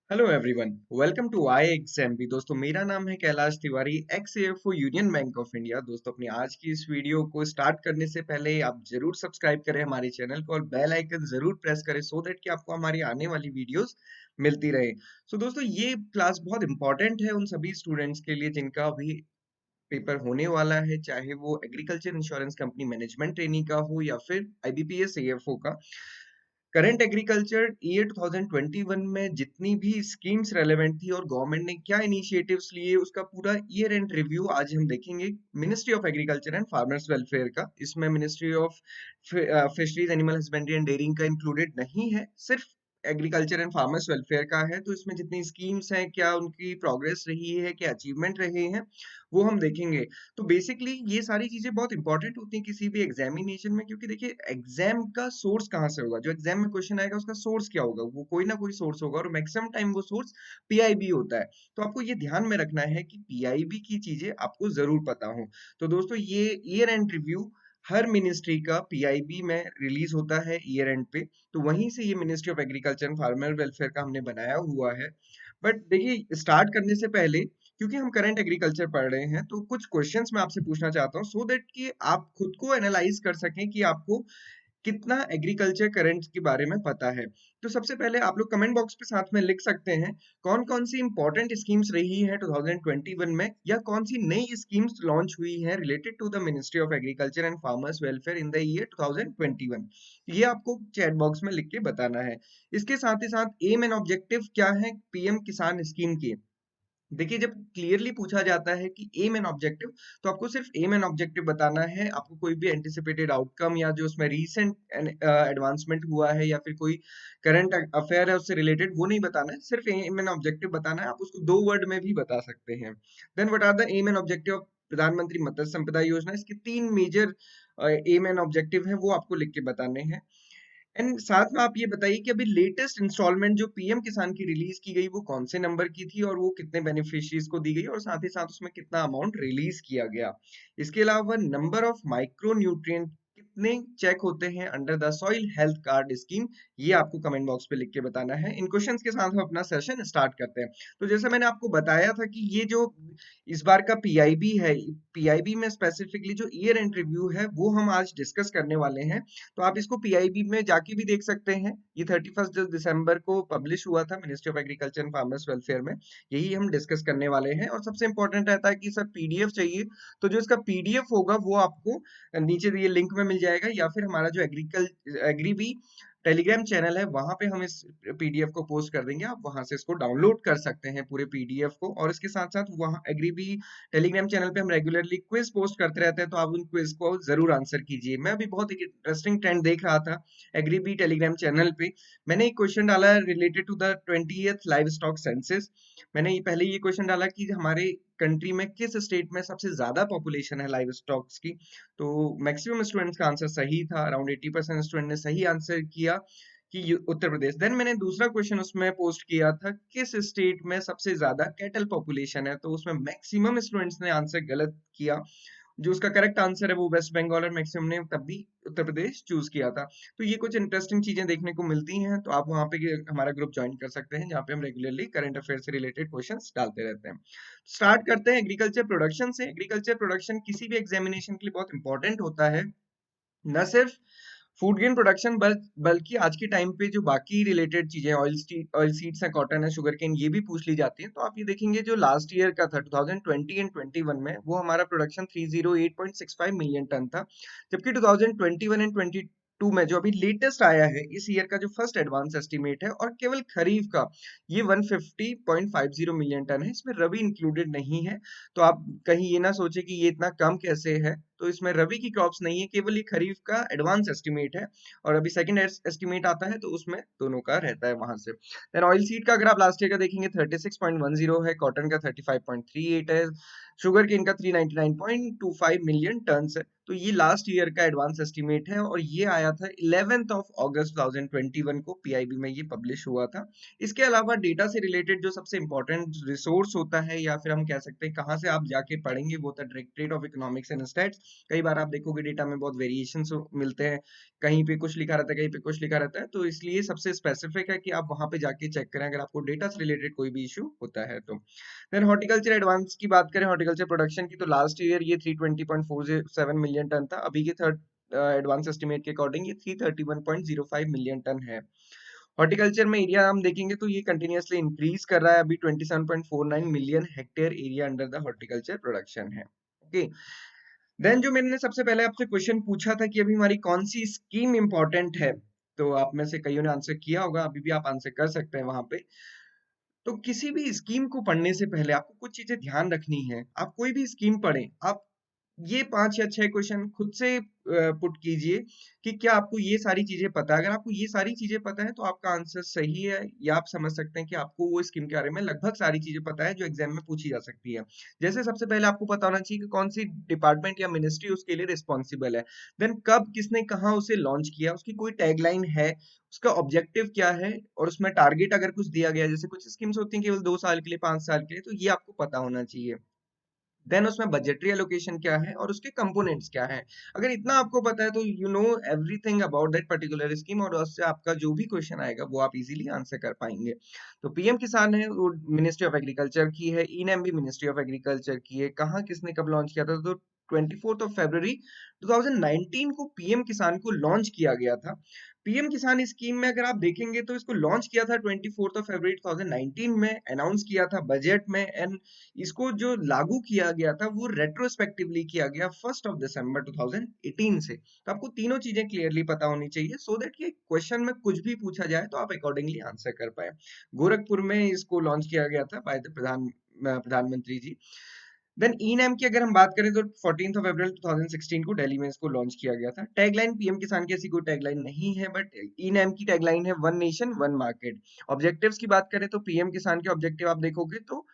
Hello everyone, welcome to I exam भी। दोस्तों, मेरा नाम है Kailash Tiwari, ex AFO union bank of India. दोस्तों, अपनी आज की इस वीडियो को स्टार्ट करने से पहले आप जरूर सब्सक्राइब करें हमारे चैनल को और बेल आइकन जरूर प्रेस करें सो दैट कि आपको हमारी आने वाली वीडियोस मिलती रहे। दोस्तों, ये क्लास बहुत इंपॉर्टेंट है उन सभी स्टूडेंट्स के लिए जिनका अभी पेपर होने वाला है, चाहे वो agriculture insurance company management trainee का हो या फिर आईबीपीएस एएफओ का। करंट एग्रीकल्चर ईयर 2021 में जितनी भी स्कीम्स रेलेवेंट थी और गवर्नमेंट ने क्या इनिशिएटिव्स लिए, उसका पूरा ईयर एंड रिव्यू आज हम देखेंगे ministry of agriculture and farmers welfare का। इसमें ministry of fisheries, animal husbandry and dairying का इंक्लूडेड नहीं है, सिर्फ एग्रीकल्चर एंड फार्मर्स वेलफेयर का है। तो इसमें जितनी स्कीम्स हैं, क्या उनकी प्रोग्रेस रही है, क्या अचीवमेंट रहे हैं, वो हम देखेंगे। तो बेसिकली ये सारी चीजें बहुत इंपॉर्टेंट होती हैं किसी भी एग्जामिनेशन में, क्योंकि देखिए एग्जाम का सोर्स कहाँ से होगा, जो एग्जाम में क्वेश्चन आएगा उसका सोर्स क्या होगा, वो कोई ना कोई सोर्स होगा और मैक्सिमम टाइम वो सोर्स पीआईबी होता है। तो आपको ये ध्यान में रखना है कि पीआईबी की चीजें आपको जरूर पता हो। तो दोस्तों, ये year and review her ministry का पीआईबी में रिलीज होता है ईयर एंड पे। तो वहीं से ये ministry of agriculture and farmer welfare का हमने बनाया हुआ है। बट देखिए, स्टार्ट करने से पहले, क्योंकि हम करंट एग्रीकल्चर पढ़ रहे हैं, तो कुछ क्वेश्चंस मैं आपसे पूछना चाहता हूँ सो दैट कि आप खुद को एनालाइज कर सकें कि आपको कितना एग्रीकल्चर करंट के बारे में पता है। तो सबसे पहले आप लोग कमेंट बॉक्स पे साथ में लिख सकते हैं कौन कौन सी इंपॉर्टेंट स्कीम्स रही है 2021 में, या कौन सी नई स्कीम्स लॉन्च हुई है related to the ministry of agriculture and farmers welfare in the year 2021। ये आपको चैट बॉक्स में लिख के बताना है। इसके साथ ही साथ एम एंड ऑब्जेक्टिव क्या है पीएम किसान स्कीम के। देखिए, जब क्लियरली पूछा जाता है कि एम एंड ऑब्जेक्टिव, तो आपको सिर्फ एम एंड ऑब्जेक्टिव बताना है। आपको कोई भी एंटिसिपेटेड आउटकम या जो उसमें रीसेंट एडवांसमेंट हुआ है या फिर कोई करंट अफेयर है उससे रिलेटेड, वो नहीं बताना है। सिर्फ एम एंड ऑब्जेक्टिव बताना है। आप उसको दो वर्ड में भी बता सकते हैं। Then what are the aim and objective of Pradhan Mantri Matsya संपदा योजना। इसके तीन मेजर एम एंड ऑब्जेक्टिव हैं, वो आपको लिख के बताने हैं। एंड साथ में आप ये बताइए कि अभी लेटेस्ट इंस्टॉलमेंट जो पीएम किसान की रिलीज की गई, वो कौन से नंबर की थी और वो कितने बेनिफिशियरीज को दी गई, और साथ ही साथ उसमें कितना अमाउंट रिलीज किया गया। इसके अलावा नंबर ऑफ माइक्रो न्यूट्रिएंट कितने चेक होते हैं under the soil health card scheme, ये आपको कमेंट बॉक्स पे लिख के बताना है। इन क्वेश्चंस के साथ हम अपना सेशन स्टार्ट करते हैं। तो जैसे मैंने आपको बताया था कि ये जो इस बार का पीआईबी है, पीआईबी में स्पेसिफिकली जो ईयर एंड रिव्यू है, वो हम आज डिस्कस करने वाले हैं। तो आप इसको पीआईबी में जाके भी देख सकते हैं। ये 31 दिसंबर को पब्लिश हुआ था ministry of agriculture and farmers welfare में। यही हम डिस्कस करने वाले हैं। और सबसे इंपॉर्टेंट रहता है कि सर पीडीएफ चाहिए, तो जो इसका पीडीएफ होगा वो आपको नीचे दिए लिंक में मिल जाएगा, या फिर हमारा जो एग्रीबी टेलीग्राम चैनल है वहां पे हम इस पीडीएफ को पोस्ट कर देंगे। आप वहां से इसको डाउनलोड कर सकते हैं पूरे पीडीएफ को। और इसके साथ साथ वहाँ एग्रीबी टेलीग्राम चैनल पे हम रेगुलरली क्विज पोस्ट करते रहते हैं, तो आप उन क्विज को जरूर आंसर कीजिए। मैं अभी बहुत एक इंटरेस्टिंग ट्रेंड देख रहा था एग्रीबी टेलीग्राम चैनल पे। मैंने एक क्वेश्चन डाला related to the 20th livestock census. मैंने ये पहले ये क्वेश्चन डाला कि हमारे कंट्री में किस स्टेट में सबसे ज्यादा पॉपुलेशन है लाइव स्टॉक्स की। तो मैक्सिमम स्टूडेंट्स का आंसर सही था, अराउंड 80% स्टूडेंट ने सही आंसर किया कि उत्तर प्रदेश। देन मैंने दूसरा क्वेश्चन उसमें पोस्ट किया था किस स्टेट में सबसे ज्यादा कैटल पॉपुलेशन है, तो उसमें मैक्सिमम स्टूडेंट्स ने आंसर गलत किया। जो उसका करेक्ट आंसर है वो वेस्ट बंगाल, और मैक्सिमम ने तब भी उत्तर प्रदेश चूज किया था। तो ये कुछ इंटरेस्टिंग चीजें देखने को मिलती हैं। तो आप वहाँ पे हमारा ग्रुप ज्वाइन कर सकते हैं, जहाँ पे हम रेगुलरली करंट अफेयर से रिलेटेड क्वेश्चंस डालते रहते हैं। स्टार्ट करते हैं एग्रीकल्चर प्रोडक्शन से। एग्रीकल्चर प्रोडक्शन किसी भी एग्जामिनेशन के लिए बहुत इंपॉर्टेंट होता है। न सिर्फ फूड ग्रेन प्रोडक्शन बल्कि आज के टाइम पे जो बाकी रिलेटेड चीजें, ऑयल सीड्स है, कॉटन है, शुगर केन, ये भी पूछ ली जाती हैं। तो आप ये देखेंगे जो लास्ट ईयर का था 2020 एंड 21 में, वो हमारा प्रोडक्शन 308.65 मिलियन टन था। जबकि 2021 एंड 22 में जो अभी लेटेस्ट आया है इस ईयर का जो फर्स्ट एडवांस एस्टिमेट है, और केवल खरीफ का ये 150.50 मिलियन टन है। इसमें रबी इंक्लूडेड नहीं है। तो आप कहीं ये ना सोचे कि ये इतना कम कैसे है। तो इसमें रबी की क्रॉप्स नहीं है, केवल ये खरीफ का एडवांस एस्टिमेट है। और अभी सेकंड एस्टिमेट आता है, तो उसमें दोनों का रहता है वहां से। देन ऑयल सीड का अगर आप लास्ट ईयर का देखेंगे 36.10 है, कॉटन का 35.38 है, शुगर केन का 399.25 मिलियन टन है। तो ये लास्ट ईयर का एडवांस एस्टिमेट है, और ये आया था 11th ऑफ अगस्त 2021 को पीआईबी में ये पब्लिश हुआ था। इसके अलावा डेटा से रिलेटेड जो सबसे इंपॉर्टेंट रिसोर्स होता है, या फिर हम कह सकते हैं कहाँ से आप जाके पढ़ेंगे, वो था directorate of economics and stats. कई बार आप देखोगे डेटा में बहुत वेरिएशंस मिलते हैं, कहीं पे कुछ लिखा रहता है, कहीं पे कुछ लिखा रहता है, तो इसलिए सबसे स्पेसिफिक है कि आप वहां पे जाके चेक करें अगर आपको डेटा से रिलेटेड कोई भी इशू होता है तो। देन हॉर्टिकल्चर एडवांस की बात करें, हॉर्टिकल्चर प्रोडक्शन की, तो लास्ट ईयर ये 320.47 मिलियन टन था। अभी के थर्ड एडवांस एस्टिमेट के अकॉर्डिंग ये 331.05 मिलियन टन है। हॉर्टिकल्चर में एरिया हम देखेंगे तो ये कंटिन्यूअसली इंक्रीज कर रहा है, अभी 27.49 million hectare area under the horticulture production है। ओके, देन जो मैंने सबसे पहले आपसे क्वेश्चन पूछा था कि अभी हमारी कौन सी स्कीम इंपॉर्टेंट है, तो आप में से कईयों ने आंसर किया होगा, अभी भी आप आंसर कर सकते हैं वहां पे। तो किसी भी स्कीम को पढ़ने से पहले आपको कुछ चीजें ध्यान रखनी है। आप कोई भी स्कीम पढ़ें, आप ये 5 या 6 क्वेश्चन खुद से पुट कीजिए कि क्या आपको ये सारी चीजें पता है। अगर आपको ये सारी चीजें पता है तो आपका आंसर सही है, या आप समझ सकते हैं कि आपको वो स्कीम के बारे में लगभग सारी चीजें पता है जो एग्जाम में पूछी जा सकती है। जैसे सबसे पहले आपको पता होना चाहिए कि कौन सी डिपार्टमेंट या मिनिस्ट्री उसके लिए रिस्पॉन्सिबल है। देन कब किसने कहाँ उसे लॉन्च किया, उसकी कोई टैगलाइन है, उसका ऑब्जेक्टिव क्या है, और उसमें टारगेट अगर कुछ दिया गया है, जैसे कुछ स्कीम्स होती हैं केवल 2 साल के लिए, 5 साल के लिए, तो ये आपको पता होना चाहिए। देन उसमें बजटरी एलोकेशन क्या है और उसके कंपोनेंट्स क्या हैं। अगर इतना आपको पता है तो you know everything about that particular scheme, और उससे आपका जो भी क्वेश्चन आएगा वो आप इजीली आंसर कर पाएंगे। तो पीएम किसान है वो मिनिस्ट्री ऑफ एग्रीकल्चर की है, ईनएम भी मिनिस्ट्री ऑफ एग्रीकल्चर की है। कहाँ किसने कब लॉन्च किया था, तो 24 फरवरी 2019 को पीएम किसान को लॉन्च किया गया था। पीएम किसान स्कीम में अगर आप देखेंगे तो इसको लॉन्च किया था 24 फरवरी 2019 में, अनाउंस किया था बजट में, एंड इसको जो लागू किया गया था वो रेट्रोस्पेक्टिवली किया गया 1 दिसंबर 2018 से। तो आपको तीनों चीजें क्लियरली पता होनी चाहिए सो दैट कि क्वेश्चन में कुछ भी पूछा जाए तो आप अकॉर्डिंगली आंसर कर पाए। गोरखपुर में इसको लॉन्च किया गया था बाय द प्रधानमंत्री जी। देन ई नैम की अगर हम बात करें तो 14 अप्रैल 2016 को दिल्ली में इसको लॉन्च किया गया था। टैगलाइन पीएम किसान की ऐसी कोई टैगलाइन नहीं है, बट ई नैम की टैगलाइन है one nation one market. Objectives की बात करें तो पीएम किसान के ऑब्जेक्टिव आप देखोगे तो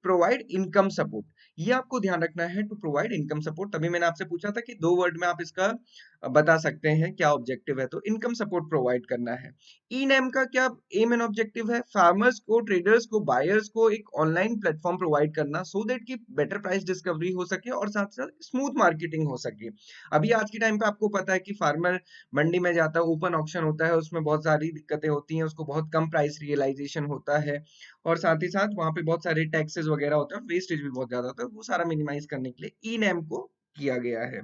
प्रोवाइड इनकम सपोर्ट, ये आपको ध्यान रखना है, टू प्रोवाइड इनकम सपोर्ट। तभी मैंने आपसे पूछा था कि 2 वर्ड में आप इसका बता सकते हैं क्या ऑब्जेक्टिव है, तो इनकम सपोर्ट प्रोवाइड करना है। ई नैम का क्या एम एंड ऑब्जेक्टिव है, फार्मर्स को, ट्रेडर्स को, बायर्स को एक ऑनलाइन प्लेटफॉर्म प्रोवाइड करना सो दैट कि बेटर प्राइस डिस्कवरी हो सके और साथ साथ स्मूथ मार्केटिंग हो सके। अभी आज के टाइम पे आपको पता है कि फार्मर मंडी में जाता है, ओपन ऑक्शन होता है, उसमें बहुत सारी दिक्कतें होती हैं, उसको बहुत कम प्राइस रियलाइजेशन होता है, और साथ ही साथ वहां पे बहुत सारे टैक्सेस वगैरह होते हैं, वेस्टेज भी बहुत ज्यादा होता है, वो सारा मिनिमाइज करने के लिए ई नैम को किया गया है।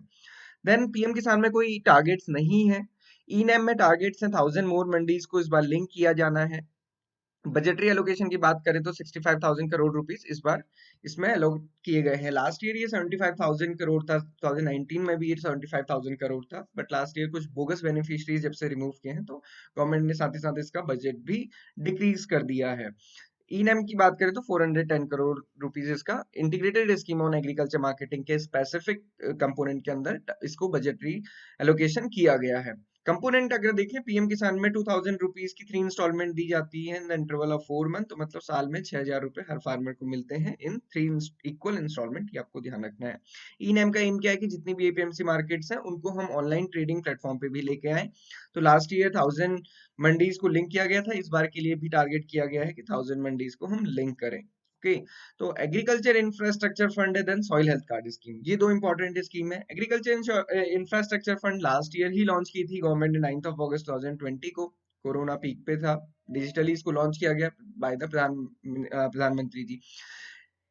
देन पीएम किसान में कोई टारगेट्स नहीं है। ई नैम में टारगेट्स हैं 1000 मोर मंडीज को इस बार लिंक किया जाना है। बजटरी एलोकेशन की बात करें तो 65,000 करोड़ रुपीस इस बार इसमें एलोकेट किए गए हैं। लास्ट ईयर ये 75,000 करोड़ था, 2019 में भी ये 75,000 करोड़ था, बट लास्ट ईयर कुछ बोगस बेनिफिशरीज जब से रिमूव किए हैं तो गवर्नमेंट ने साथ ही साथ इसका बजट भी डिक्रीज कर दिया है। ई नैम की बात करें तो 410 करोड़ रुपीस इसका integrated scheme on agriculture marketing के स्पेसिफिक कंपोनेंट के अंदर इसको बजटरी एलोकेशन किया गया है। कंपोनेंट अगर देखें पीएम किसान में 2000 रुपीज की 3 इंस्टॉलमेंट दी जाती है in the interval of 4 month, तो मतलब साल में 6,000 रुपए हर फार्मर को मिलते हैं इन 3 इक्वल इंस्टॉलमेंट, ये आपको ध्यान रखना है। ई नैम का एम क्या है कि जितनी भी एपीएमसी मार्केट्स हैं उनको हम ऑनलाइन ट्रेडिंग प्लेटफॉर्म पे भी लेके आए। तो लास्ट ईयर 1000 मंडीज को लिंक किया गया था, इस बार के लिए भी टारगेट किया गया है कि 1000 मंडीज को हम लिंक करें। ओके, तो एग्रीकल्चर इंफ्रास्ट्रक्चर फंड है, then soil health card scheme, ये दो इंपॉर्टेंट स्कीम है। Agriculture infrastructure fund last year ही लॉन्च की थी गवर्नमेंट ने 9 अगस्त 2020 को, कोरोना पीक पे था, डिजिटली इसको लॉन्च किया गया बाय द प्रधानमंत्री जी।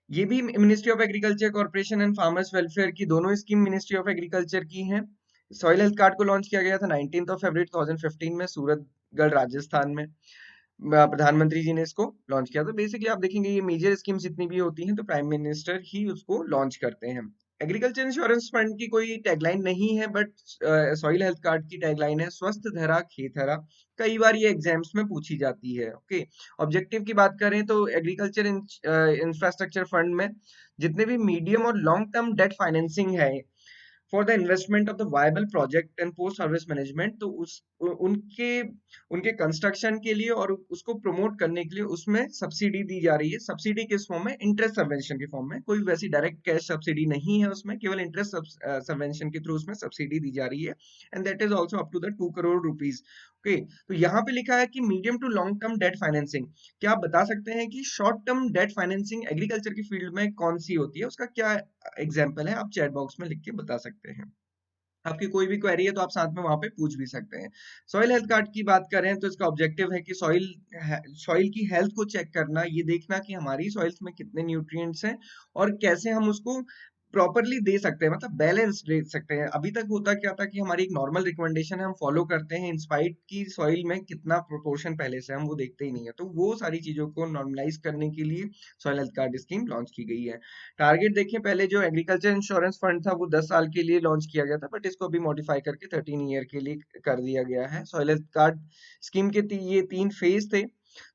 ये भी ministry of agriculture corporation and farmers welfare की दोनों स्कीम मिनिस्ट्री ऑफ एग्रीकल्चर की हैं। सॉइल हेल्थ कार्ड को लॉन्च किया गया था 19 फरवरी 2015 में सूरतगढ़ राजस्थान में, प्रधानमंत्री जी ने इसको लॉन्च किया। तो बेसिकली आप देखेंगे ये मेजर स्कीम्स जितनी भी होती हैं तो प्राइम मिनिस्टर ही उसको लॉन्च करते हैं। एग्रीकल्चर इंश्योरेंस फंड की कोई टैगलाइन नहीं है, बट सॉइल हेल्थ कार्ड की टैगलाइन है स्वस्थ धरा खेत हरा। कई बार ये एग्जाम्स में पूछी जाती है। ओके, ऑब्जेक्टिव की बात करें तो एग्रीकल्चर इंफ्रास्ट्रक्चर फंड में जितने भी मीडियम और लॉन्ग टर्म डेट फाइनेंसिंग है for the investment of the viable project and post service management, तो उनके उनके कंस्ट्रक्शन के लिए और उसको प्रमोट करने के लिए उसमें सब्सिडी दी जा रही है। सब्सिडी किस फॉर्म में, इंटरेस्ट सबवेंशन के फॉर्म में, कोई वैसी डायरेक्ट कैश सब्सिडी नहीं है उसमें, केवल इंटरेस्ट सबवेंशन के थ्रू उसमें सब्सिडी दी जा रही है, and that is also up to the 2 crore rupees. Okay, तो यहाँ पे लिखा है कि medium to long term debt financing, क्या आप बता सकते हैं कि short term debt financing agriculture की फील्ड में कौन सी होती है, उसका क्या एग्जाम्पल है, आप चैट बॉक्स में लिख के बता सकते हैं। सकते हैं। आपकी कोई भी क्वेरी है तो आप साथ में वहां पे पूछ भी सकते हैं। सॉइल हेल्थ कार्ड की बात करें तो इसका ऑब्जेक्टिव है कि सॉइल की हेल्थ को चेक करना, ये देखना कि हमारी सॉइल्स में कितने न्यूट्रिएंट्स हैं और कैसे हम उसको प्रॉपरली दे सकते हैं, मतलब बैलेंस दे सकते हैं। अभी तक होता क्या था कि हमारी एक नॉर्मल रिकमेंडेशन है, हम फॉलो करते हैं इंस्पाइट की सॉइल में कितना प्रोपोर्शन पहले से हम वो देखते ही नहीं है। तो वो सारी चीजों को नॉर्मलाइज करने के लिए soil health card scheme launch की गई है। टारगेट देखें, पहले जो एग्रीकल्चर इंश्योरेंस फंड था वो 10 साल के लिए लॉन्च किया गया था, बट इसको अभी मॉडिफाई करके 13 ईयर के लिए कर दिया गया है। सॉइल हेल्थ कार्ड स्कीम के ये 3 फेज थे।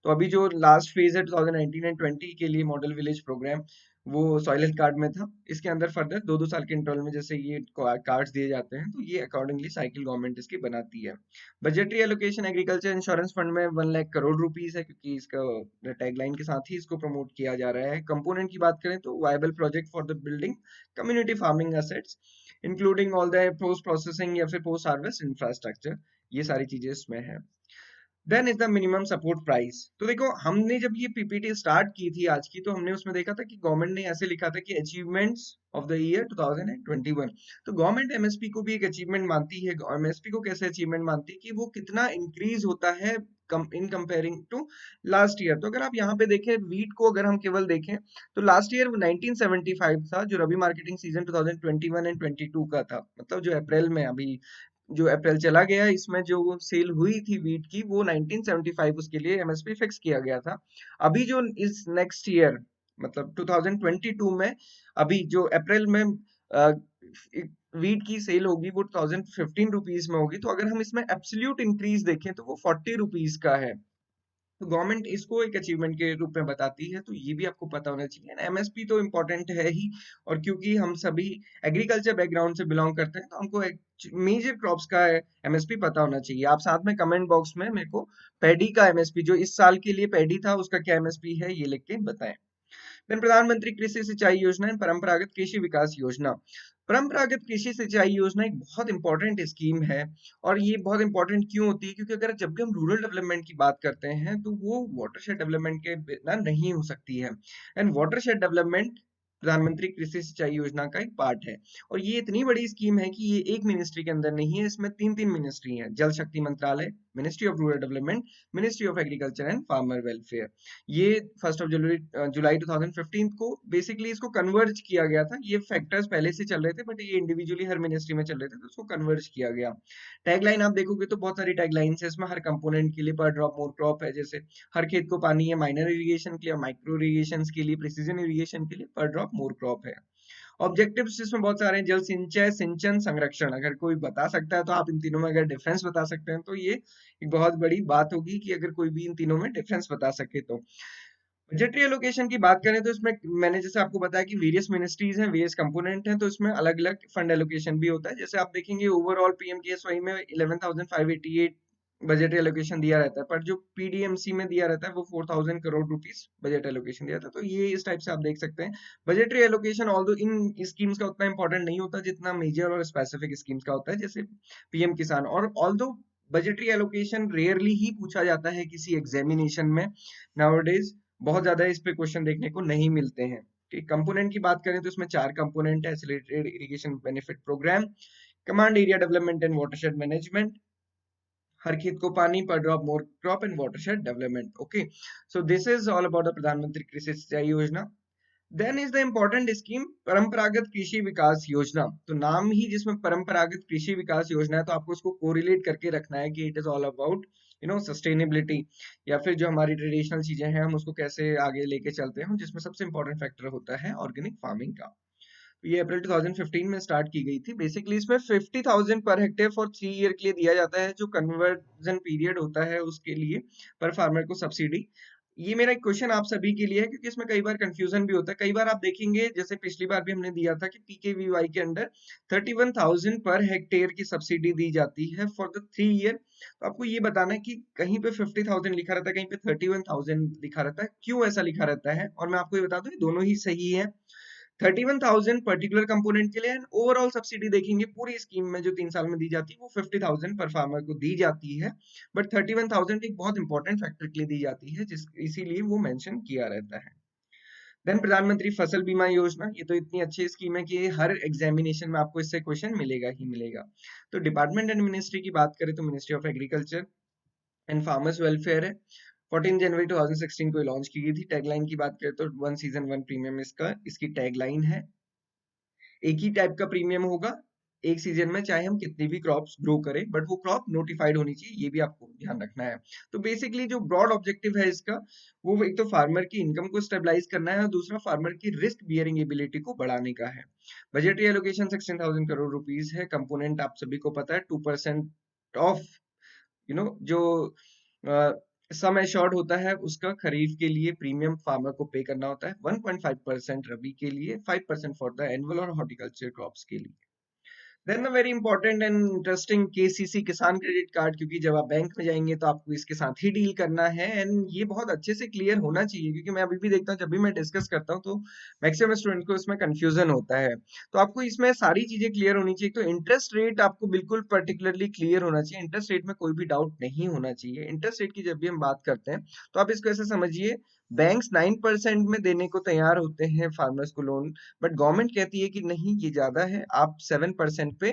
तो अभी जो लास्ट फेज है 2019 एंड 20 के लिए मॉडल विलेज प्रोग्राम, वो सॉइल हेल्थ कार्ड में था। इसके अंदर फर्दर 2-2 साल के इंटरवल में जैसे ये कार्ड्स दिए जाते हैं, तो ये अकॉर्डिंगली साइकिल गवर्नमेंट इसकी बनाती है। Budgetary allocation agriculture insurance fund में 1 लाख करोड़ रुपीस है, क्योंकि इसका टैगलाइन के साथ ही इसको प्रमोट किया जा रहा है। कंपोनेंट की बात करें तो viable project for the building community farming assets, including all the post processing या फिर पोस्ट हार्वेस्ट इंफ्रास्ट्रक्चर, ये सारी चीजें इसमें है। Then is the minimum support price. तो देखो, हमने जब ये पीपीटी स्टार्ट की थी आज की, तो हमने उसमें देखा था कि गवर्नमेंट ने ऐसे लिखा था कि अचीवमेंट्स ऑफ द ईयर 2021। तो गवर्नमेंट एमएसपी को भी एक अचीवमेंट मानती है। एमएसपी को कैसे अचीवमेंट मानती है कि वो कितना इंक्रीज होता है in comparing to last year. तो अगर आप यहाँ पे देखें वीट को, अगर हम केवल देखें तो लास्ट ईयर 1975 था, जो रबी मार्केटिंग सीजन 2021 एंड 22 का था। मतलब जो अप्रैल में अभी जो अप्रैल चला गया, इसमें जो सेल हुई थी वीट की, वो 1975 उसके लिए एमएसपी फिक्स किया गया था। अभी जो इस नेक्स्ट ईयर मतलब 2022 में अभी जो अप्रैल में वीट की सेल होगी वो 2015 रुपीज में होगी। तो अगर हम इसमें एब्सोल्यूट इंक्रीज देखें तो वो 40 रुपीज का है। तो गवर्नमेंट इसको एक अचीवमेंट के रूप में बताती है, तो ये भी आपको पता होना चाहिए। एमएसपी तो इम्पोर्टेंट है ही, और क्योंकि हम सभी एग्रीकल्चर बैकग्राउंड से बिलोंग करते हैं, तो हमको मेजर क्रॉप्स का एमएसपी पता होना चाहिए। आप साथ में कमेंट बॉक्स में मेरे को पैडी का एमएसपी, जो इस साल के लिए पैडी था, उसका क्या एमएसपी है, ये लिख के बताएं। देन प्रधानमंत्री कृषि सिंचाई योजना एंड परंपरागत कृषि विकास योजना। परंपरागत कृषि सिंचाई योजना एक बहुत इंपॉर्टेंट स्कीम है। और ये बहुत इंपॉर्टेंट क्यों होती है, क्योंकि अगर जब भी हम रूरल डेवलपमेंट की बात करते हैं तो वो वाटरशेड डेवलपमेंट के बिना नहीं हो सकती है। एंड वाटरशेड डेवलपमेंट प्रधानमंत्री कृषि सिंचाई योजना का एक पार्ट है। और ये इतनी बड़ी स्कीम है कि ये एक मिनिस्ट्री के अंदर नहीं है, इसमें 3-3 मिनिस्ट्री हैं। जल शक्ति मंत्रालय, ministry of rural development, ministry of agriculture and farmer welfare. ये 1 जुलाई 2015 को बेसिकली इसको कन्वर्ज किया गया था। ये फैक्टर्स पहले से चल रहे थे, बट ये इंडिविजुअली हर मिनिस्ट्री में चल रहे थे, तो उसको कन्वर्ज किया गया। टैगलाइन आप देखोगे तो बहुत सारी टैगलाइंस है इसमें, हर कंपोनेंट के लिए। पर ड्रॉप मोर क्रॉप है, जैसे हर खेत को पानी है, माइनर इरिगेशन के लिए, माइक्रो इरिगेशन के लिए, प्रिसीजन इरिगेशन के लिए पर ड्रॉप मोर क्रॉप है। ऑब्जेक्टिव्स इसमें बहुत सारे हैं। जल सिंचय, सिंचन, संरक्षण। अगर कोई बता सकता है तो आप इन तीनों में अगर डिफरेंस बता सकते हैं तो ये एक बहुत बड़ी बात होगी, कि अगर कोई भी इन तीनों में डिफरेंस बता सके तो। बजटरी एलोकेशन की बात करें तो इसमें मैंने जैसे आपको बताया कि वेरियस मिनिस्ट्रीज हैं, वेरियस कंपोनेंट हैं, तो इसमें अलग अलग फंड एलोकेशन भी होता है। जैसे आप देखेंगे ओवरऑल पीएमकेएसवाई में 11,588 बजट एलोकेशन दिया रहता है, पर जो पीडीएमसी में दिया रहता है वो 4,000 करोड़ रुपीस बजट एलोकेशन दिया था। तो ये इस टाइप से आप देख सकते हैं। बजटरी एलोकेशन ऑल्दो इन स्कीम्स का उतना इंपॉर्टेंट नहीं होता जितना मेजर और स्पेसिफिक स्कीम्स का होता है, जैसे पीएम किसान। और ऑल्दो बजटरी एलोकेशन रेयरली ही पूछा जाता है किसी एग्जामिनेशन में नाउअडेज, बहुत ज्यादा इस पे क्वेश्चन देखने को नहीं मिलते हैं। कि कंपोनेंट की बात करें तो इसमें 4 कंपोनेंट है। Accelerated irrigation benefit programme, command area development and watershed management, हर खेत को पानी, पर drop more crop and watershed development. Okay, so this is all about the Pradhan Mantri Krishi Sinchai Yojana. Then is the important scheme Paramparagat Krishi विकास योजना। तो नाम ही जिसमें परंपरागत कृषि विकास योजना है, तो आपको उसको कोरिलेट करके रखना है कि it is all about sustainability, या फिर जो हमारी ट्रेडिशनल चीजें हैं हम उसको कैसे आगे लेके चलते हैं, जिसमें सबसे इंपॉर्टेंट फैक्टर होता है ऑर्गेनिक फार्मिंग का। तो ये अप्रैल 2015 में स्टार्ट की गई थी। बेसिकली इसमें 50,000 पर हेक्टेयर फॉर 3 ईयर के लिए दिया जाता है, जो कन्वर्जन पीरियड होता है उसके लिए पर फार्मर को सब्सिडी। ये मेरा एक क्वेश्चन आप सभी के लिए है, क्योंकि इसमें कई बार कंफ्यूजन भी होता है। कई बार आप देखेंगे, जैसे पिछली बार भी हमने दिया था कि पीकेवीवाई के अंडर 31,000 पर हेक्टेयर की सब्सिडी दी जाती है फॉर द 3 ईयर। तो आपको ये बताना है कि कहीं पे 50,000 लिखा रहता है, कहीं पे 31,000 लिखा रहता है, क्यों ऐसा लिखा रहता है। और मैं आपको ये बता दूं, ये दोनों ही सही है। 31,000 पर्टिकुलर कंपोनेंट के लिए, एंड ओवरऑल सब्सिडी देखेंगे पूरी स्कीम में जो 3 साल में दी जाती है, वो 50,000 पर फार्मर को दी जाती है। बट 31,000 एक बहुत इंपॉर्टेंट फैक्टर के लिए दी जाती है, जिस इसीलिए वो मेंशन किया रहता है। देन प्रधानमंत्री फसल बीमा योजना, ये तो इतनी अच्छी स्कीम है कि हर एग्जामिनेशन में आपको इससे क्वेश्चन मिलेगा ही मिलेगा। तो डिपार्टमेंट एंड मिनिस्ट्री की बात करें तो ministry of agriculture and farmers welfare है। 14 जनवरी 2016 को लॉन्च की गई थी। टैगलाइन की बात करें तो वन सीजन वन प्रीमियम इसकी टैगलाइन है। एक ही टाइप का प्रीमियम होगा एक सीजन में, चाहे हम कितनी भी क्रॉप्स ग्रो करें, बट वो क्रॉप नोटिफाइड होनी चाहिए, ये भी आपको ध्यान रखना है। तो बेसिकली जो ब्रॉड ऑब्जेक्टिव है इसका, वो एक तो फार्मर की इनकम को स्टेबलाइज करना है और दूसरा फार्मर की रिस्क बियरिंग एबिलिटी को बढ़ाने का है। बजटरी एलोकेशन 16,000 करोड़ रुपीस है। कंपोनेंट आप सभी को पता है 2% ऑफ जो सम एश्योर्ड होता है उसका खरीफ के लिए प्रीमियम फार्मर को पे करना होता है। 1.5% रबी के लिए, 5% फॉर द एनुअल और हॉर्टिकल्चर क्रॉप्स के लिए। Then a very important and interesting KCC Kisan credit card, क्योंकि जब आप बैंक में जाएंगे तो आपको इसके साथ ही डील करना है एंड ये बहुत अच्छे से क्लियर होना चाहिए, क्योंकि मैं अभी भी देखता हूँ जब भी मैं डिस्कस करता हूँ तो मैक्सिमम स्टूडेंट को इसमें कंफ्यूजन होता है। तो आपको इसमें सारी चीजें क्लियर होनी चाहिए। तो इंटरेस्ट रेट आपको बिल्कुल पर्टिकुलरली क्लियर होना चाहिए, इंटरेस्ट रेट में कोई भी डाउट नहीं होना चाहिए। इंटरेस्ट रेट की जब भी हम बात करते हैं तो आप इसको ऐसे समझिए, बैंक्स 9% में देने को तैयार होते हैं फार्मर्स को लोन, बट गवर्नमेंट कहती है कि नहीं ये ज्यादा है, आप 7% पे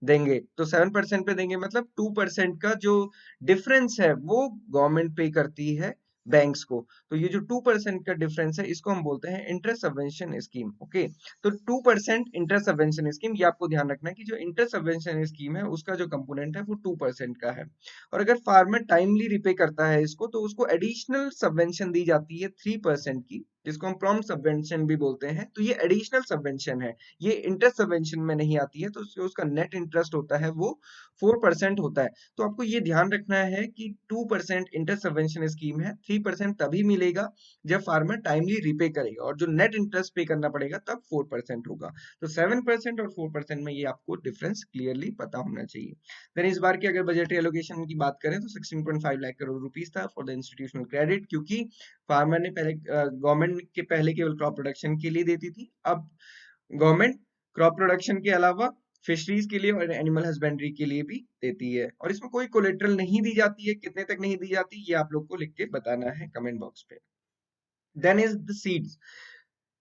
देंगे। तो 7% पे देंगे मतलब 2% का जो डिफरेंस है वो गवर्नमेंट पे करती है बैंक्स को। तो ये जो 2% का डिफरेंस है इसको हम बोलते हैं इंटरेस्ट सबवेंशन स्कीम। ओके, तो 2% इंटरेस्ट सबवेंशन स्कीम, ये आपको ध्यान रखना है कि जो इंटरेस्ट सबवेंशन स्कीम है उसका जो कंपोनेंट है वो 2% का है। और अगर फार्मर टाइमली रिपे करता है इसको तो उसको एडिशनल सबवेंशन दी जाती है 3% की, जिसको हम प्रॉम्प्ट सबवेंशन भी बोलते हैं। तो ये एडिशनल सबवेंशन है, ये इंटरेस्ट सबवेंशन में नहीं आती है। तो उसका नेट इंटरेस्ट होता है वो 4% होता है। तो आपको ये ध्यान रखना है कि 2% इंटरेस्ट सबवेंशन स्कीम है, 3% तभी मिलेगा जब फार्मर टाइमली रिपे करेगा, और जो नेट इंटरेस्ट पे करना पड़ेगा तब 4% होगा। तो 7% और 4% में ये आपको डिफरेंस क्लियरली पता होना चाहिए। देन इस बार की अगर बजट एलोकेशन की बात करें तो 16.5 लाख करोड़ रुपीस था फॉर द इंस्टीट्यूशनल क्रेडिट, क्योंकि फार्मर ने पहले गवर्नमेंट के पहले केवल क्रॉप प्रोडक्शन के लिए देती थी, अब गवर्नमेंट क्रॉप प्रोडक्शन के अलावा फिशरीज के लिए और एनिमल हस्बेंड्री के लिए भी देती है। और इसमें कोई कोलेटरल नहीं दी जाती है, कितने तक नहीं दी जाती ये आप लोग को लिख के बताना है कमेंट बॉक्स पे। Then is the seeds.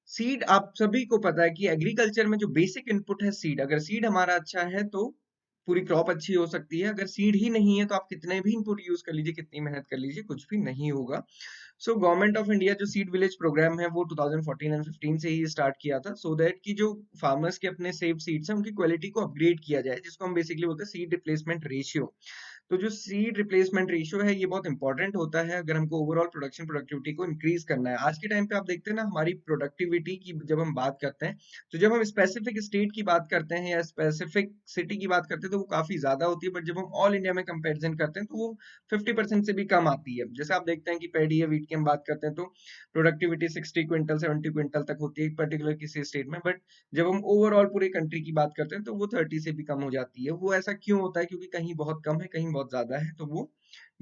Seed आप सभी को पता है कि एग्रीकल्चर में जो बेसिक इनपुट है सीड, अगर सीड हमारा अच्छा है तो पूरी क्रॉप अच्छी हो सकती है। अगर सीड ही नहीं है तो आप कितने भी इनपुट यूज कर लीजिए, कितनी मेहनत कर लीजिए, कुछ भी नहीं होगा। सो गवर्नमेंट ऑफ इंडिया जो सीड विलेज प्रोग्राम है वो 2014 एंड 15 से ही स्टार्ट किया था, सो दैट कि जो फार्मर्स के अपने सेव सीड्स हैं उनकी क्वालिटी को अपग्रेड किया जाए, जिसको हम बेसिकली बोलते हैं सीड रिप्लेसमेंट रेशियो। तो जो सीड रिप्लेसमेंट रेशियो है ये बहुत इंपॉर्टेंट होता है अगर हमको ओवरऑल प्रोडक्शन प्रोडक्टिविटी को इंक्रीज करना है। आज के टाइम पे आप देखते हैं ना हमारी प्रोडक्टिविटी की जब हम बात करते हैं, तो जब हम स्पेसिफिक स्टेट की बात करते हैं या स्पेसिफिक सिटी की बात करते हैं तो वो काफी ज्यादा होती है, बट जब हम ऑल इंडिया में कंपैरिजन करते हैं तो वो 50% से भी कम आती है। जैसे आप देखते हैं कि पैडी या वीट की हम बात करते हैं तो प्रोडक्टिविटी 60 क्विंटल 70 क्विंटल तक होती है एक पर्टिकुलर किसी स्टेट में, बट जब हम ओवरऑल पूरी कंट्री की बात करते हैं तो वो 30 से भी कम हो जाती है। वो ऐसा क्यों होता है? क्योंकि कहीं बहुत कम है, कहीं बहुत ज्यादा है, तो वो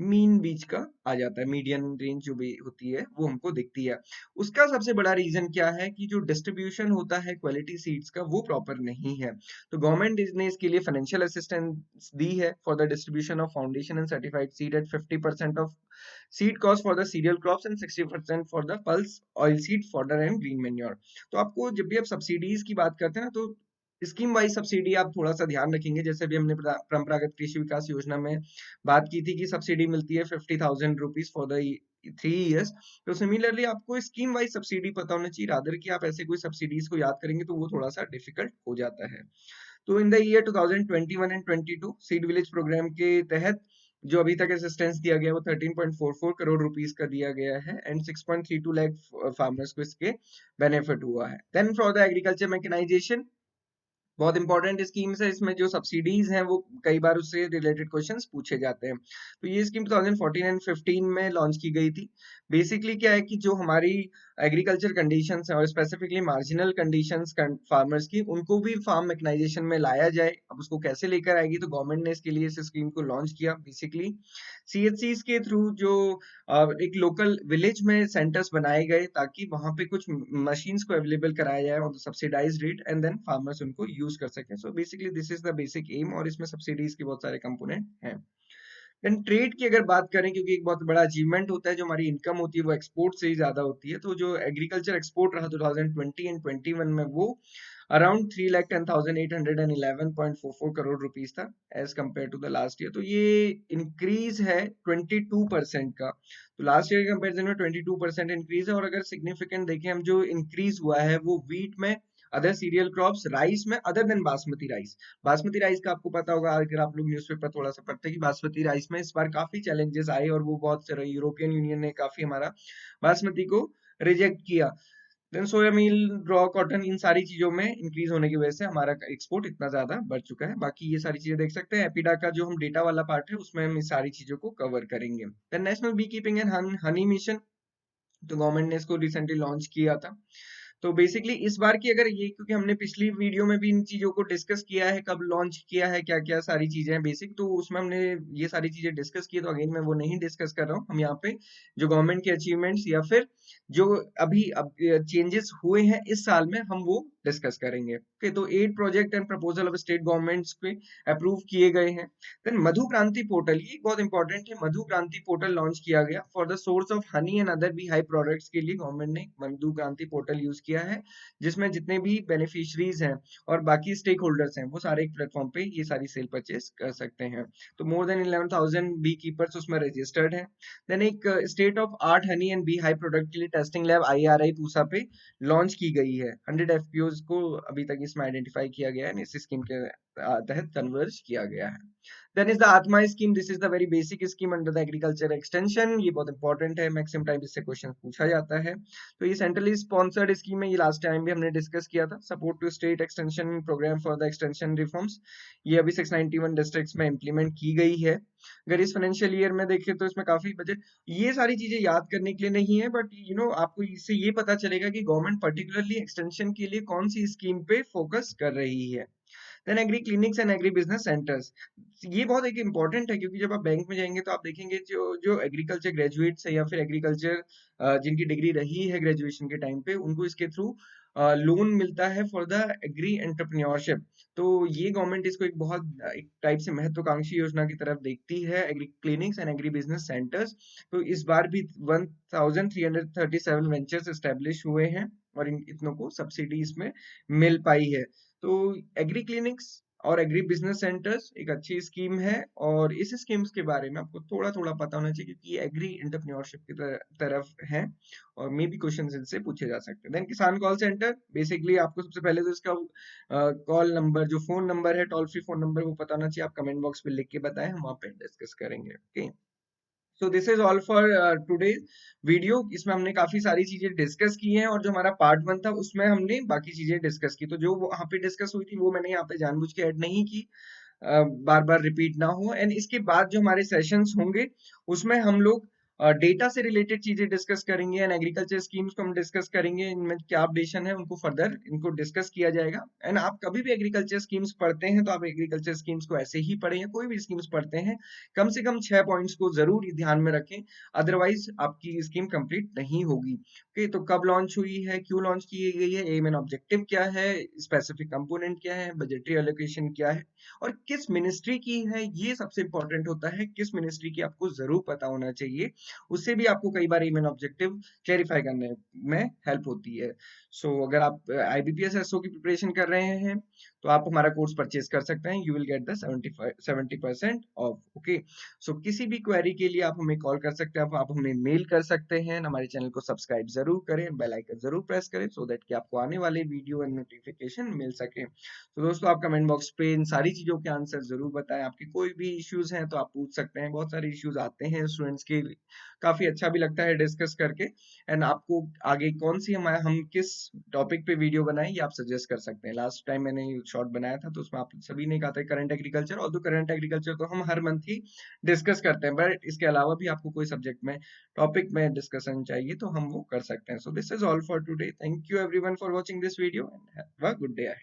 मीन बीच का आ जाता है, मीडियन रेंज जो भी होती है वो हमको दिखती है। उसका सबसे बड़ा रीजन क्या है कि जो डिस्ट्रीब्यूशन होता है क्वालिटी सीड्स का वो प्रॉपर नहीं है। तो गवर्नमेंट ने इसके लिए फाइनेंशियल असिस्टेंस दी है for the distribution of foundation and certified seed at 50% of seed cost for the cereal crops and 60% for the pulse oilseed fodder and green manure. तो आपको जब भी आप सब्सिडीज की बात करते हैं ना तो स्कीम वाइज सब्सिडी आप थोड़ा सा ध्यान रखेंगे। जैसे भी हमने परंपरागत कृषि विकास योजना में बात की थी कि सब्सिडी मिलती है 50,000 रुपीज फॉर द 3 इयर्स। तो सिमिलरली आपको स्कीम वाइज सब्सिडी पता होना चाहिए, रादर कि आप ऐसे कोई सब्सिडीज को याद करेंगे तो वो थोड़ा सा डिफिकल्ट हो जाता है। तो in the year 2021 and 22 seed village programme के तहत जो अभी तक असिस्टेंस दिया गया है वो 13.44 करोड़ रुपीस का दिया गया है एंड 6.32 लाख फार्मर्स को इसके बेनिफिट हुआ है। Then for the agriculture mechanisation, बहुत इंपॉर्टेंट स्कीम्स है, इसमें जो सब्सिडीज हैं वो कई बार उससे रिलेटेड क्वेश्चंस पूछे जाते हैं। तो ये स्कीम 2014 एंड 15 में लॉन्च की गई थी। बेसिकली क्या है कि जो हमारी एग्रीकल्चर कंडीशंस हैं और स्पेसिफिकली मार्जिनल कंडीशंस फार्मर्स की, उनको भी फार्म मैकेनाइजेशन में लाया जाए। अब उसको कैसे लेकर आएगी, तो गवर्नमेंट ने इसके लिए इस स्कीम को लॉन्च किया। बेसिकली सीएचसीज के थ्रू जो एक लोकल विलेज में सेंटर्स बनाए गए ताकि वहां पे कुछ मशीन्स को अवेलेबल कराया जाए on subsidised rate and then farmers उनको यूज कर सकें। So basically this is the basic aim, और इसमें सब्सिडीज के बहुत सारे कंपोनेंट हैं। देन ट्रेड की अगर बात करें, क्योंकि एक बहुत बड़ा अचीवमेंट होता है, जो हमारी इनकम होती है वो एक्सपोर्ट से ही ज्यादा होती है, तो जो एग्रीकल्चर एक्सपोर्ट रहा 2020 एंड 21 में, वो अराउंड 3,10,811.44 करोड़ रुपीस था as compare to the last year. तो ये इंक्रीज है 22% का। तो लास्ट ईयर के कंपेरिजन में 22% इंक्रीज है। और अगर सिग्निफिकेंट देखें हम, जो इंक्रीज हुआ है वो वीट में, अदर सीरियल क्रॉप्स, राइस में, other than basmati rice. Basmati rice का आपको पता होगा, अगर आप लोग न्यूज़पेपर थोड़ा सा पढ़ते हैं, कि बासमती राइस में इस बार काफी चैलेंजेस आए और वो बहुत सारे यूरोपियन यूनियन ने काफी हमारा बासमती को रिजेक्ट किया। देन सोया मील, रॉ कॉटन, इन सारी चीजों में इंक्रीज होने की वजह से हमारा एक्सपोर्ट इतना ज्यादा बढ़ चुका है। बाकी ये सारी चीजें देख सकते हैं, एपिडा का जो हम डेटा वाला पार्ट है उसमें हम इस सारी चीजों को कवर करेंगे। Then national beekeeping and honey mission, तो गवर्नमेंट ने इसको रिसेंटली लॉन्च किया था। तो बेसिकली इस बार की अगर ये, क्योंकि हमने पिछली वीडियो में भी इन चीजों को डिस्कस किया है, कब लॉन्च किया है, क्या क्या सारी चीजें हैं बेसिक, तो उसमें हमने ये सारी चीजें डिस्कस की, तो अगेन मैं वो नहीं डिस्कस कर रहा हूँ। हम यहाँ पे जो गवर्नमेंट के अचीवमेंट्स या फिर जो अभी अब चेंजेस हुए हैं इस साल में, हम वो डिस्कस करेंगे। ओके, तो 8 project and proposal of state governments के अप्रूव किए गए हैं। देन मधु क्रांति पोर्टल, ये बहुत इंपॉर्टेंट है। मधु क्रांति पोर्टल लॉन्च किया गया for the source of honey and other bee hive products के लिए। गवर्नमेंट ने मधु क्रांति पोर्टल यूज किया है, जिसमें जितने भी बेनिफिशरीज हैं और बाकी स्टेक होल्डर्स हैं, वो सारे एक प्लेटफॉर्म पे ये सारी सेल परचेज कर सकते हैं। तो मोर देन 11,000 बी कीपर्स उसमें रजिस्टर्ड हैं। देन एक state of art honey and bee hive product के लिए टेस्टिंग लैब IRI पूसा पे लॉन्च की गई है। 100 FPOs को अभी तक इसमें आइडेंटिफाई किया गया है, इस स्कीम के तहत कन्वर्ज किया गया है। देन इज द आत्मा scheme, this is the very basic scheme under the agriculture extension. ये बहुत इंपॉर्टेंट है, मैक्सिमम टाइम इससे क्वेश्चन पूछा जाता है। तो ये सेंट्रली स्पॉन्सर्ड स्कीम है, ये लास्ट टाइम भी हमने डिस्कस किया था। Support to state extension programme for the extension reforms, ये अभी 691 डिस्ट्रिक्ट्स में इंप्लीमेंट की गई है। अगर इस फाइनेंशियल ईयर में देखें तो इसमें काफी बजट, ये सारी चीजें याद करने के लिए नहीं है, बट आपको इससे ये पता चलेगा कि गवर्नमेंट पर्टिकुलरली एक्सटेंशन के लिए कौन सी स्कीम पे फोकस कर रही है। Then agri clinics and agribusiness centres, ये बहुत एक इंपॉर्टेंट है, क्योंकि जब आप बैंक में जाएंगे तो आप देखेंगे जो जो एग्रीकल्चर ग्रेजुएट्स है या फिर एग्रीकल्चर जिनकी डिग्री रही है ग्रेजुएशन के टाइम पे, उनको इसके थ्रू लोन मिलता है फॉर द एग्री एंटरप्रेन्योरशिप। तो ये गवर्नमेंट इसको एक बहुत एक टाइप से महत्वाकांक्षी योजना की तरफ देखती है, agri clinics and agribusiness centres. तो इस बार भी 1337 वेंचर्स एस्टेब्लिश हुए हैं और इन इतनों को सब्सिडी इसमें मिल पाई है। तो एग्री क्लिनिक्स और एग्री बिजनेस सेंटर्स एक अच्छी स्कीम है, और इस स्कीम्स के बारे में आपको थोड़ा थोड़ा पता होना चाहिए, क्योंकि ये एग्री एंटरप्रेन्योरशिप की तरफ है और मे बी क्वेश्चन इनसे पूछे जा सकते हैं। देन किसान कॉल सेंटर, बेसिकली आपको सबसे पहले तो इसका कॉल नंबर, जो फोन नंबर है, टोल फ्री फोन नंबर, वो पता होना चाहिए। आप कमेंट बॉक्स पे लिख के बताएं, हम वहाँ पे डिस्कस करेंगे। Okay, so this is all for today video. इसमें हमने काफी सारी चीजें डिस्कस की हैं, और जो हमारा पार्ट 1 था उसमें हमने बाकी चीजें डिस्कस की। तो जो वहाँ पे डिस्कस हुई थी वो मैंने यहाँ पे जानबूझ के ऐड नहीं की, बार बार रिपीट ना हो। एंड इसके बाद जो हमारे सेशंस होंगे उसमें हम लोग डेटा से रिलेटेड चीजें डिस्कस करेंगे, एंड एग्रीकल्चर स्कीम्स को हम डिस्कस करेंगे, इनमें क्या अपडेशन है उनको फर्दर इनको डिस्कस किया जाएगा। एंड आप कभी भी एग्रीकल्चर स्कीम्स पढ़ते हैं तो आप एग्रीकल्चर स्कीम्स को ऐसे ही पढ़ें, या कोई भी स्कीम्स पढ़ते हैं कम से कम 6 पॉइंट्स को जरूर ध्यान में रखें, अदरवाइज आपकी स्कीम कंप्लीट नहीं होगी। ओके, तो कब लॉन्च हुई है, क्यों लॉन्च की गई है, एम एंड ऑब्जेक्टिव क्या है, स्पेसिफिक कंपोनेंट क्या है, बजटरी एलोकेशन क्या है, और किस मिनिस्ट्री की है, ये सबसे इंपॉर्टेंट होता है। किस मिनिस्ट्री की आपको जरूर पता होना चाहिए, उससे भी आपको कई बार ईमेल ऑब्जेक्टिव क्लेरिफाई करने में हेल्प होती है। सो अगर आप IBPS SO की प्रिपरेशन कर रहे हैं तो आप हमारा कोर्स परचेज कर सकते हैं, you will get the 70% off. Okay, so किसी भी क्वेरी के लिए आप हमें कॉल कर सकते हैं, आप हमें मेल कर सकते हैं। हमारे चैनल को सब्सक्राइब जरूर करें, बेल आइकन जरूर प्रेस करें, सो दैट कि आपको आने वाले वीडियो एंड नोटिफिकेशन मिल सके। तो दोस्तों, आप कमेंट बॉक्स पे इन सारी चीजों के आंसर जरूर बताएं। आपके कोई भी इश्यूज हैं तो आप पूछ सकते हैं, बहुत सारे इश्यूज आते हैं स्टूडेंट्स के, काफी अच्छा भी लगता है डिस्कस करके। एंड आपको आगे कौन सी हम किस टॉपिक पे वीडियो बनाएं, ये आप सजेस्ट कर सकते हैं। लास्ट टाइम मैंने शॉर्ट बनाया था तो उसमें आप सभी ने कहा था करंट एग्रीकल्चर, और तो करंट एग्रीकल्चर तो हम हर मंथ ही डिस्कस करते हैं, बट इसके अलावा भी आपको कोई सब्जेक्ट में टॉपिक में डिस्कशन चाहिए तो हम वो कर सकते हैं। सो this is all for today, thank you everyone for watching this video and have a good day.